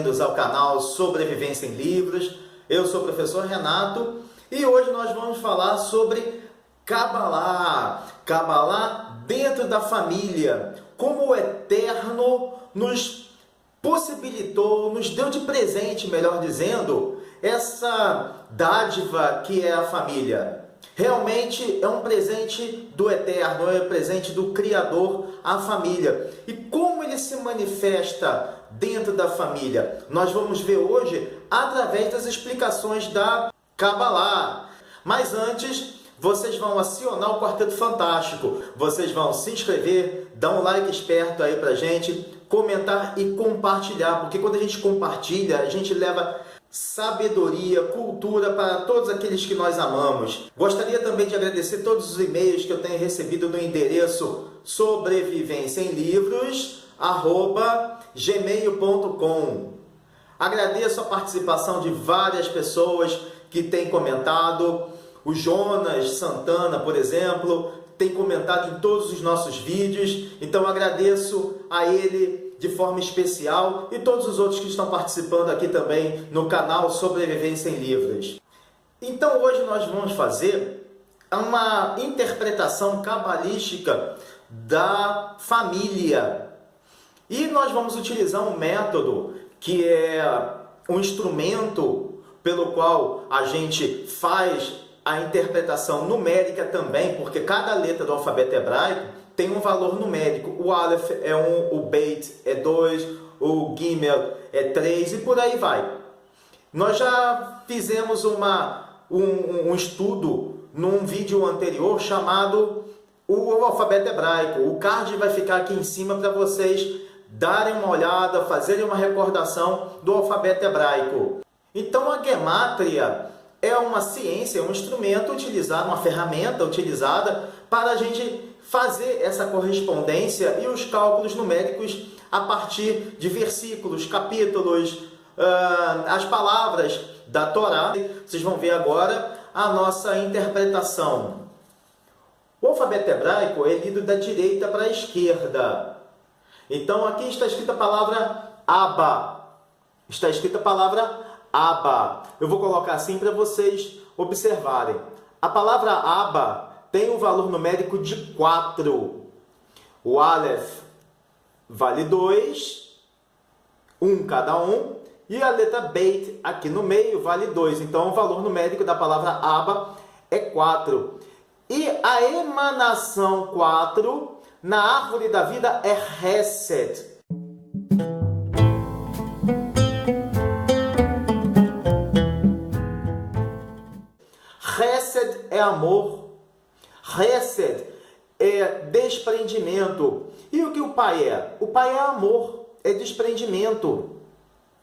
bem-vindos ao canal Sobrevivência em Livros. Eu sou o professor Renato e hoje nós vamos falar sobre Kabbalah. Kabbalah dentro da família, como o Eterno nos possibilitou, nos deu de presente, melhor dizendo, essa dádiva que é a família. Realmente é um presente do Eterno, é um presente do Criador, a família. E como ele se manifesta dentro da família? Nós vamos ver hoje através das explicações da Kabbalah. Mas antes, vocês vão acionar o Quarteto Fantástico. Vocês vão se inscrever, dar um like esperto aí pra gente, comentar e compartilhar. Porque quando a gente compartilha, a gente leva sabedoria, cultura para todos aqueles que nós amamos. Gostaria também de agradecer todos os e-mails que eu tenho recebido no endereço sobrevivenciaemlivros@gmail.com. Agradeço a participação de várias pessoas que têm comentado. O Jonas Santana, por exemplo, tem comentado em todos os nossos vídeos. Então agradeço a ele de forma especial e todos os outros que estão participando aqui também no canal Sobrevivência em Livros. Então hoje nós vamos fazer uma interpretação cabalística da família. E nós vamos utilizar um método que é um instrumento pelo qual a gente faz a interpretação numérica também, porque cada letra do alfabeto hebraico tem um valor numérico. O Aleph é 1, o Beit é 2, o Gimel é 3 e por aí vai. Nós já fizemos um estudo num vídeo anterior chamado o alfabeto hebraico. O card vai ficar aqui em cima para vocês darem uma olhada, fazerem uma recordação do alfabeto hebraico. Então a gemátria é uma ciência, um instrumento utilizado, uma ferramenta utilizada para a gente fazer essa correspondência e os cálculos numéricos a partir de versículos, capítulos, as palavras da Torá. Vocês vão ver agora a nossa interpretação. O alfabeto hebraico é lido da direita para a esquerda. Então aqui está escrita a palavra Abba. Está escrita a palavra Abba. Eu vou colocar assim para vocês observarem. A palavra Abba tem um valor numérico de 4. O Aleph vale 2, 1 cada um. E a letra Beit aqui no meio vale 2. Então o valor numérico da palavra Abba é 4. E a emanação 4 na árvore da vida é Hesed. Hesed é amor. Hesed é desprendimento. E o que o pai é? O pai é amor, é desprendimento.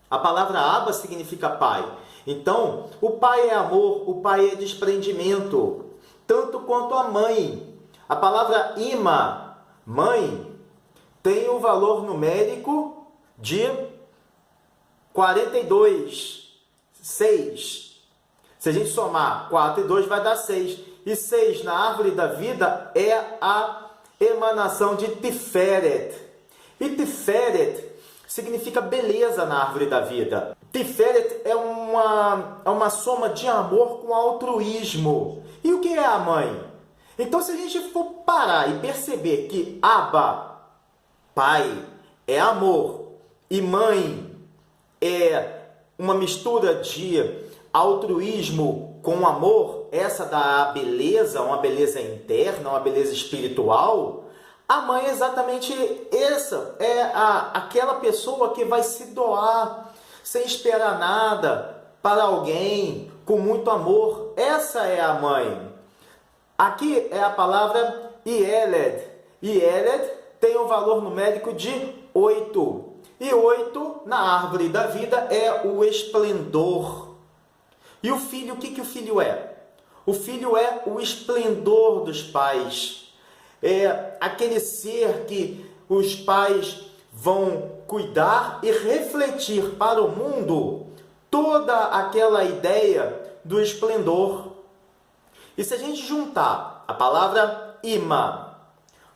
A palavra Abba significa pai. Então, o pai é amor, o pai é desprendimento. Tanto quanto a mãe. A palavra Ima, mãe, tem um valor numérico de 42, 6. Se a gente somar 4 e 2 vai dar 6. E 6 na árvore da vida é a emanação de Tiferet. E Tiferet significa beleza na árvore da vida. Tiferet é uma soma de amor com altruísmo. E o que é a mãe? Então, se a gente for parar e perceber que Abba, pai, é amor, e mãe é uma mistura de altruísmo com amor, essa dá a beleza, uma beleza interna, uma beleza espiritual. A mãe é exatamente essa, é aquela pessoa que vai se doar sem esperar nada para alguém, com muito amor. Essa é a mãe. Aqui é a palavra Yeled. Yeled tem um valor numérico de 8. E 8 na árvore da vida é o esplendor. E o filho, o que o filho é? O filho é o esplendor dos pais. É aquele ser que os pais vão cuidar e refletir para o mundo toda aquela ideia do esplendor. E se a gente juntar a palavra Ima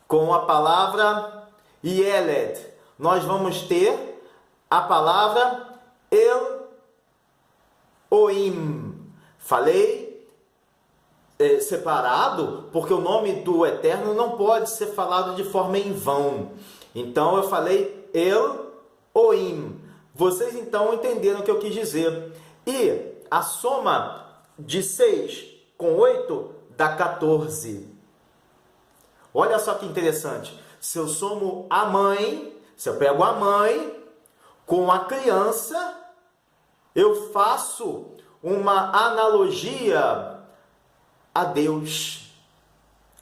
com a palavra Yeled, nós vamos ter a palavra Elohim. Falei separado, porque o nome do Eterno não pode ser falado de forma em vão. Então eu falei Elohim. Vocês então entenderam o que eu quis dizer. E a soma de 6 com 8 dá 14. Olha só que interessante. Se eu somo a mãe, se eu pego a mãe com a criança, eu faço uma analogia a Deus.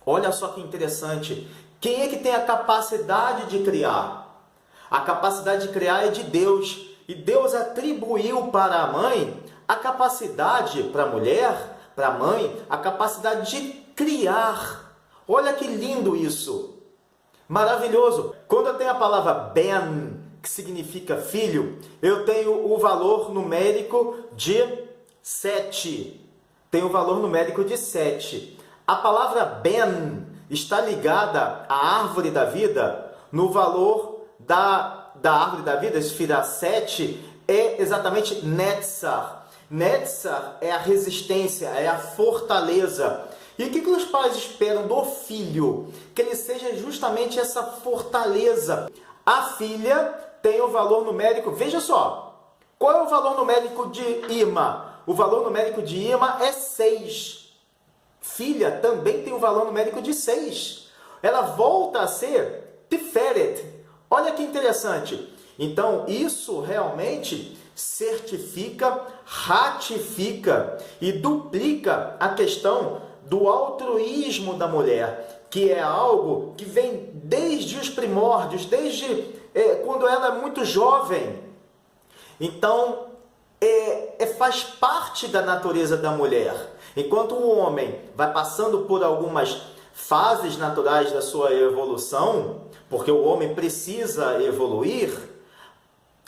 Olha só que interessante. Quem é que tem a capacidade de criar? A capacidade de criar é de Deus. E Deus atribuiu para a mãe a capacidade, para a mulher, para a mãe, a capacidade de criar. Olha que lindo isso. Maravilhoso. Quando eu tenho a palavra ben, que significa filho, eu tenho o valor numérico de 7. Tem o valor numérico de 7. A palavra ben está ligada à árvore da vida. No valor da árvore da vida, Esfirá 7, é exatamente Netzar. Netzar é a resistência, é a fortaleza. E o que os pais esperam do filho? Que ele seja justamente essa fortaleza. A filha tem o valor numérico, veja só, qual é o valor numérico de Ima? O valor numérico de Ima é 6. Filha também tem o valor numérico de 6. Ela volta a ser Tiferet. Olha que interessante. Então, isso realmente certifica, ratifica e duplica a questão do altruísmo da mulher, que é algo que vem desde os primórdios, desde quando ela é muito jovem. Então, faz parte da natureza da mulher. Enquanto o homem vai passando por algumas fases naturais da sua evolução, porque o homem precisa evoluir,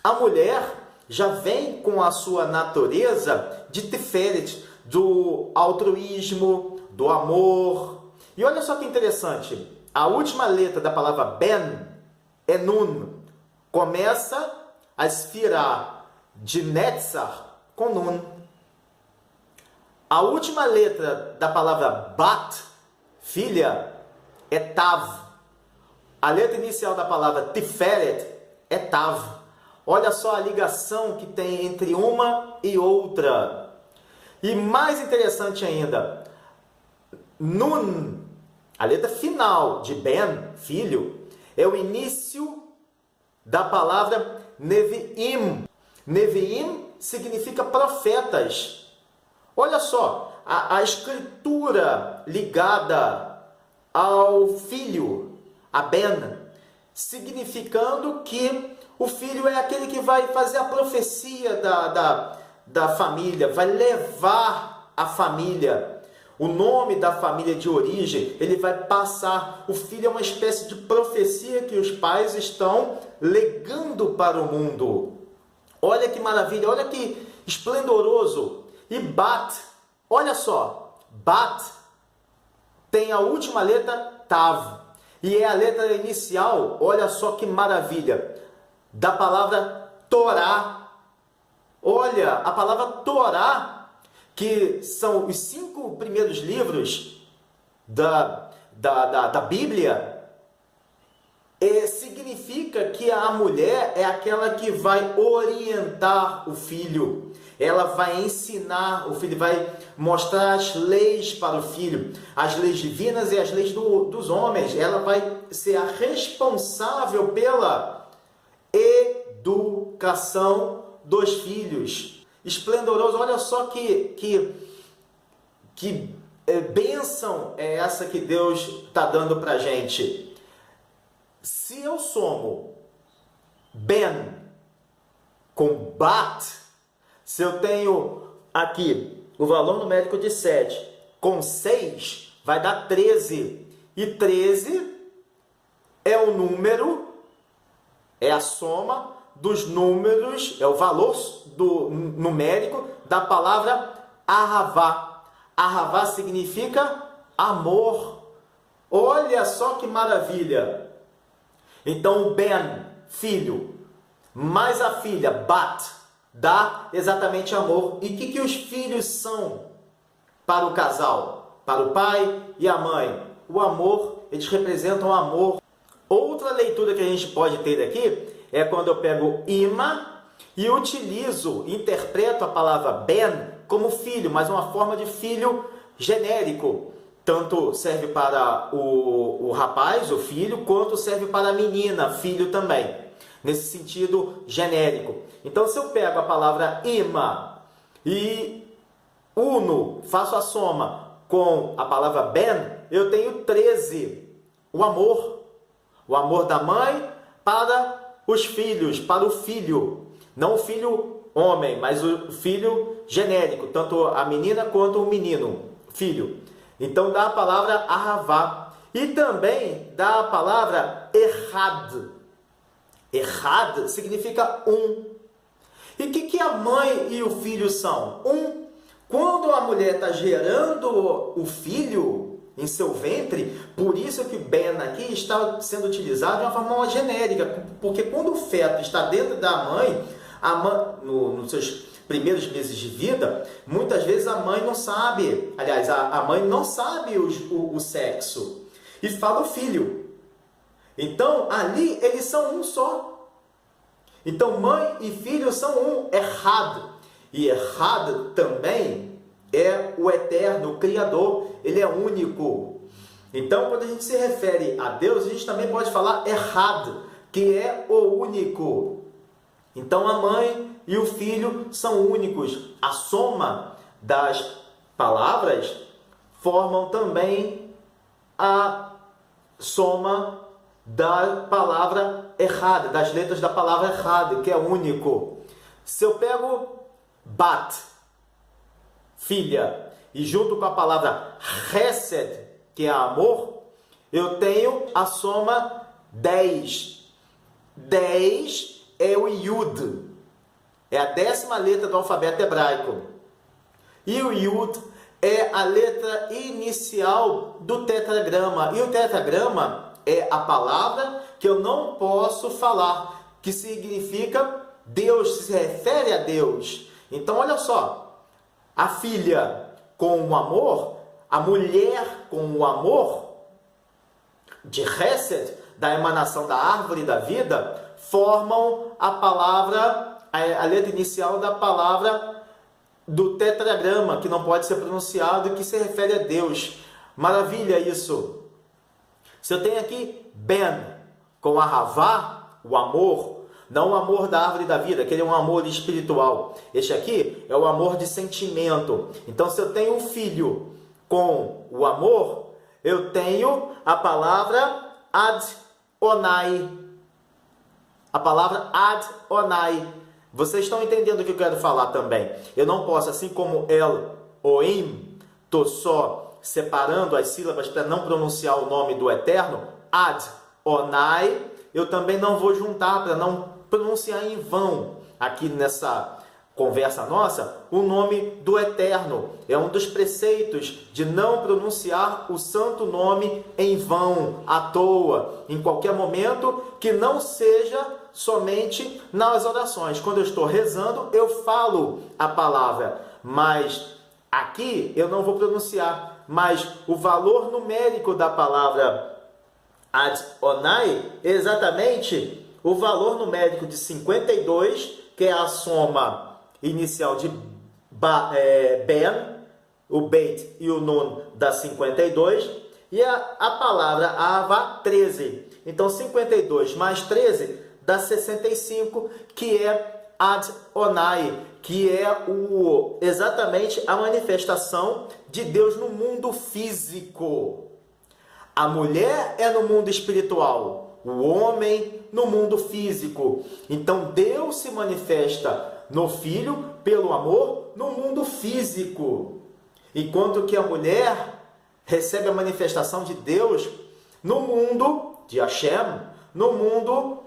a mulher já vem com a sua natureza de Tiferet, do altruísmo, do amor. E olha só que interessante, a última letra da palavra ben é Nun. Começa a esfirá de Netzar com Nun. A última letra da palavra bat, filha, é Tav. A letra inicial da palavra Tiferet é Tav. Olha só a ligação que tem entre uma e outra. E mais interessante ainda, Nun, a letra final de Ben, filho, é o início da palavra Neviim. Neviim significa profetas. Olha só, a escritura ligada ao filho, a Ben, significando que o filho é aquele que vai fazer a profecia da família, vai levar a família. O nome da família de origem, ele vai passar. O filho é uma espécie de profecia que os pais estão legando para o mundo. Olha que maravilha, olha que esplendoroso. E Bat, olha só, Bat tem a última letra Tav. E é a letra inicial, olha só que maravilha, da palavra Torá. Olha, a palavra Torá, que são os 5 primeiros livros da Bíblia, significa que a mulher é aquela que vai orientar o filho. Ela vai ensinar o filho, vai mostrar as leis para o filho, as leis divinas e as leis dos homens. Ela vai ser a responsável pela educação dos filhos. Esplendoroso, olha só que bênção é essa que Deus está dando para a gente. Se eu somo Ben com Bat, se eu tenho aqui o valor numérico de 7 com 6, vai dar 13. E 13 é o número, é a soma dos números, é o valor numérico da palavra Ahavá. Ahavá significa amor. Olha só que maravilha. Então o Ben, filho, mais a filha, Bat, dá exatamente amor. E o que os filhos são para o casal? Para o pai e a mãe? O amor, eles representam o amor. Outra leitura que a gente pode ter aqui é quando eu pego ima e interpreto a palavra ben como filho, mas uma forma de filho genérico. Tanto serve para o rapaz, o filho, quanto serve para a menina, filho também. Nesse sentido genérico. Então, se eu pego a palavra ima e uno, faço a soma com a palavra ben, eu tenho 13. O amor da mãe para os filhos, para o filho. Não o filho homem, mas o filho genérico, tanto a menina quanto o menino, filho. Então dá a palavra ahavá. E também dá a palavra errad. Errad significa um. E o que a mãe e o filho são? Um. Quando a mulher está gerando o filho em seu ventre, por isso que ben aqui está sendo utilizado de uma forma genérica, porque quando o feto está dentro da mãe, nos seus primeiros meses de vida, muitas vezes a mãe não sabe, aliás, a mãe não sabe o sexo, e fala o filho. Então, ali eles são um só. Então, mãe e filho são um, errado. E errado também é o eterno, o Criador, ele é único. Então, quando a gente se refere a Deus, a gente também pode falar errado, que é o único. Então, a mãe e o filho são únicos. A soma das palavras formam também a soma da palavra errada, das letras da palavra errada, que é único. Se eu pego bat, filha, e junto com a palavra chesed, que é amor, eu tenho a soma 10. 10 é o Yud. É a 10ª letra do alfabeto hebraico. E o Yud é a letra inicial do tetragrama. E o tetragrama é a palavra que eu não posso falar, que significa Deus, se refere a Deus. Então, olha só, a filha com o amor, a mulher com o amor, de Hesed, da emanação da árvore da vida, formam a palavra, a letra inicial da palavra do tetragrama, que não pode ser pronunciado, que se refere a Deus. Maravilha isso! Se eu tenho aqui Ben, com ahavá, o amor, não o amor da árvore da vida, aquele é um amor espiritual. Este aqui é o amor de sentimento. Então, se eu tenho um filho com o amor, eu tenho a palavra Ad-Onai. A palavra Ad-Onai. Vocês estão entendendo o que eu quero falar também. Eu não posso, assim como El-Oim, estou só separando as sílabas para não pronunciar o nome do Eterno, Ad-Onai, eu também não vou juntar para não pronunciar em vão, aqui nessa conversa nossa, o nome do Eterno. É um dos preceitos de não pronunciar o santo nome em vão, à toa, em qualquer momento, que não seja somente nas orações. Quando eu estou rezando, eu falo a palavra, mas aqui eu não vou pronunciar. Mas o valor numérico da palavra Ad-Onai é exatamente o valor numérico de 52, que é a soma inicial de Ben, o Beit e o Nun dá 52, e a palavra Ava, 13. Então, 52 mais 13 dá 65, que é Ad-Onai, que é exatamente a manifestação de Deus no mundo físico. A mulher é no mundo espiritual, o homem no mundo físico. Então, Deus se manifesta no Filho, pelo amor, no mundo físico. Enquanto que a mulher recebe a manifestação de Deus no mundo de Hashem, no mundo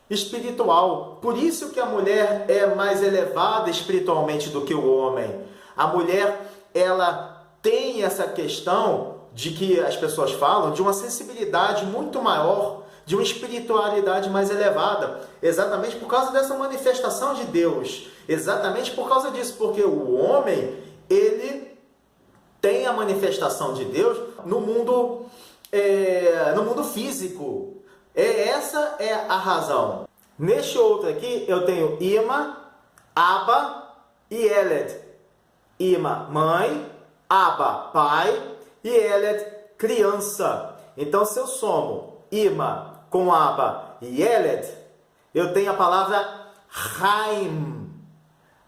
espiritual. Por isso que a mulher é mais elevada espiritualmente do que o homem. A mulher, ela tem essa questão de que as pessoas falam de uma sensibilidade muito maior, de uma espiritualidade mais elevada, exatamente por causa dessa manifestação de Deus. exatamente por causa disso, porque o homem, ele tem a manifestação de Deus no mundo físico. Essa é a razão. Neste outro aqui, eu tenho Ima, Abba e Eled. Ima, mãe, Abba, pai, e Eled, criança. Então, se eu somo Ima com Abba e Eled, eu tenho a palavra Chaim.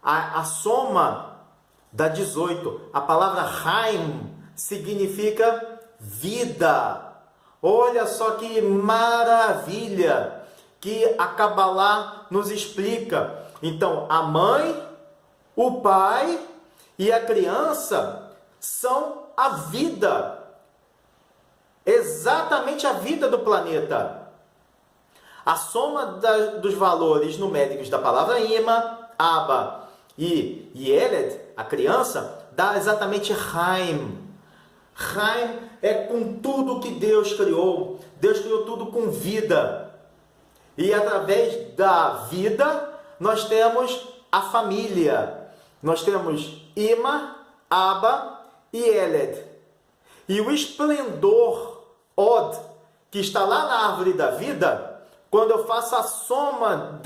A soma dá 18. A palavra Chaim significa vida. Olha só que maravilha que a Kabbalah nos explica. Então, a mãe, o pai e a criança são a vida. Exatamente a vida do planeta. A soma dos valores numéricos da palavra Ima, Abba e Eled, a criança, dá exatamente Chaim. Chaim é com tudo que Deus criou. Deus criou tudo com vida. E através da vida, nós temos a família. Nós temos Ima, Abba e Eled. E o esplendor, Od, que está lá na árvore da vida, quando eu faço a soma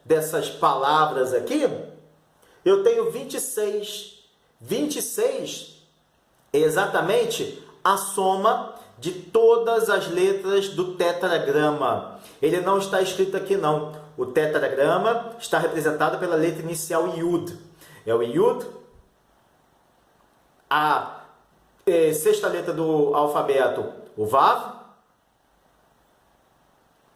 dessas palavras aqui, eu tenho 26. 26 é exatamente a soma de todas as letras do tetragrama. Ele não está escrito aqui não. O tetragrama está representado pela letra inicial Yud. É o Yud, a sexta letra do alfabeto, o Vav.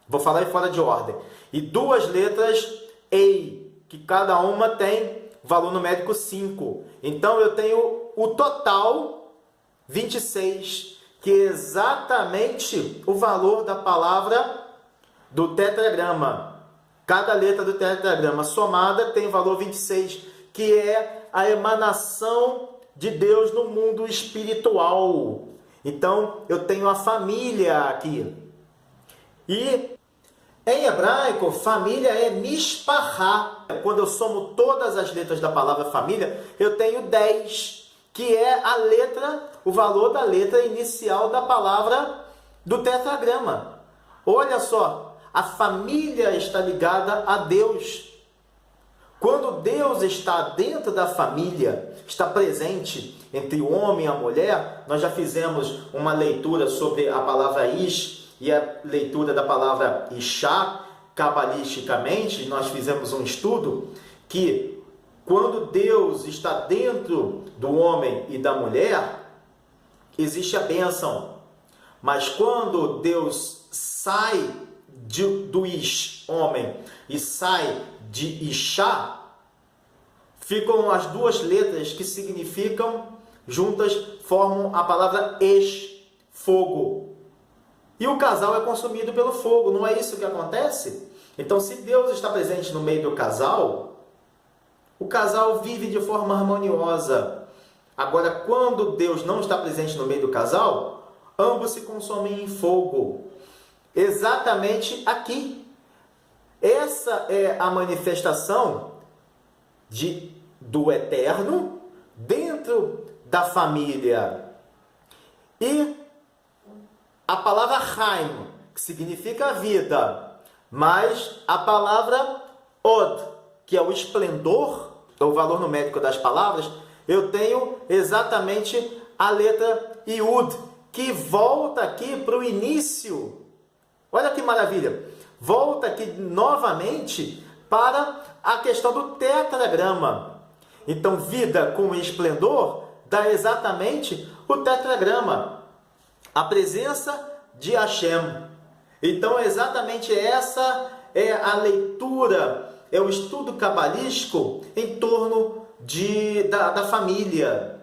Vou falar em fora de ordem. E duas letras Ei, que cada uma tem valor numérico 5. Então eu tenho o total 26, que é exatamente o valor da palavra do tetragrama. Cada letra do tetragrama somada tem o valor 26, que é a emanação de Deus no mundo espiritual. Então, eu tenho a família aqui. E em hebraico, família é mishpachá. Quando eu somo todas as letras da palavra família, eu tenho 10, que é a letra, o valor da letra inicial da palavra do tetragrama. Olha só, a família está ligada a Deus. Quando Deus está dentro da família, está presente entre o homem e a mulher, nós já fizemos uma leitura sobre a palavra Ish e a leitura da palavra Ishá, cabalisticamente, nós fizemos um estudo que quando Deus está dentro do homem e da mulher, existe a bênção. Mas quando Deus sai do Ish, homem, e sai de Ishá, ficam as duas letras que significam, juntas, formam a palavra Esh, fogo. E o casal é consumido pelo fogo, não é isso que acontece? Então, se Deus está presente no meio do casal, o casal vive de forma harmoniosa. Agora, quando Deus não está presente no meio do casal, ambos se consomem em fogo. Exatamente aqui. Essa é a manifestação do eterno dentro da família. E a palavra Chaim, que significa vida, mas a palavra Od, que é o esplendor, é o valor numérico das palavras, eu tenho exatamente a letra Yud, que volta aqui para o início. Olha que maravilha! Volta aqui novamente para a questão do tetragrama. Então, vida com esplendor dá exatamente o tetragrama. A presença de Hashem. Então, exatamente essa é a leitura, é o estudo cabalístico em torno da família.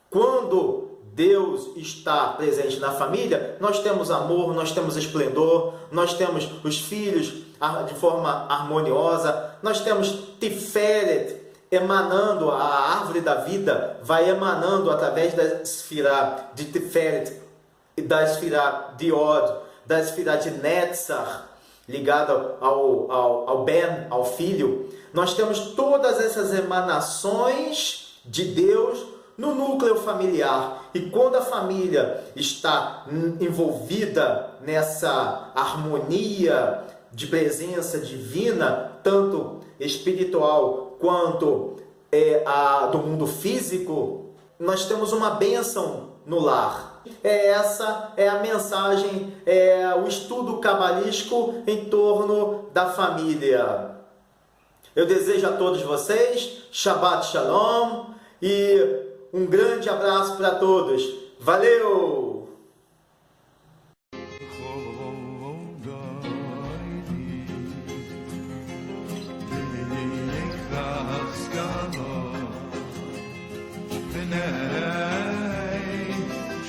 Quando Deus está presente na família, nós temos amor, nós temos esplendor, nós temos os filhos de forma harmoniosa, nós temos Tiferet emanando, a árvore da vida vai emanando através da esfirá de Tiferet, da esfirá de Od, da esfirá de Netzach, ligada ao Ben, ao filho. Nós temos todas essas emanações de Deus no núcleo familiar. E quando a família está envolvida nessa harmonia de presença divina, tanto espiritual quanto do mundo físico, nós temos uma bênção no lar. Essa é a mensagem, o estudo cabalístico em torno da família. Eu desejo a todos vocês Shabbat Shalom e um grande abraço para todos. Valeu!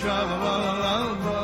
Shabbat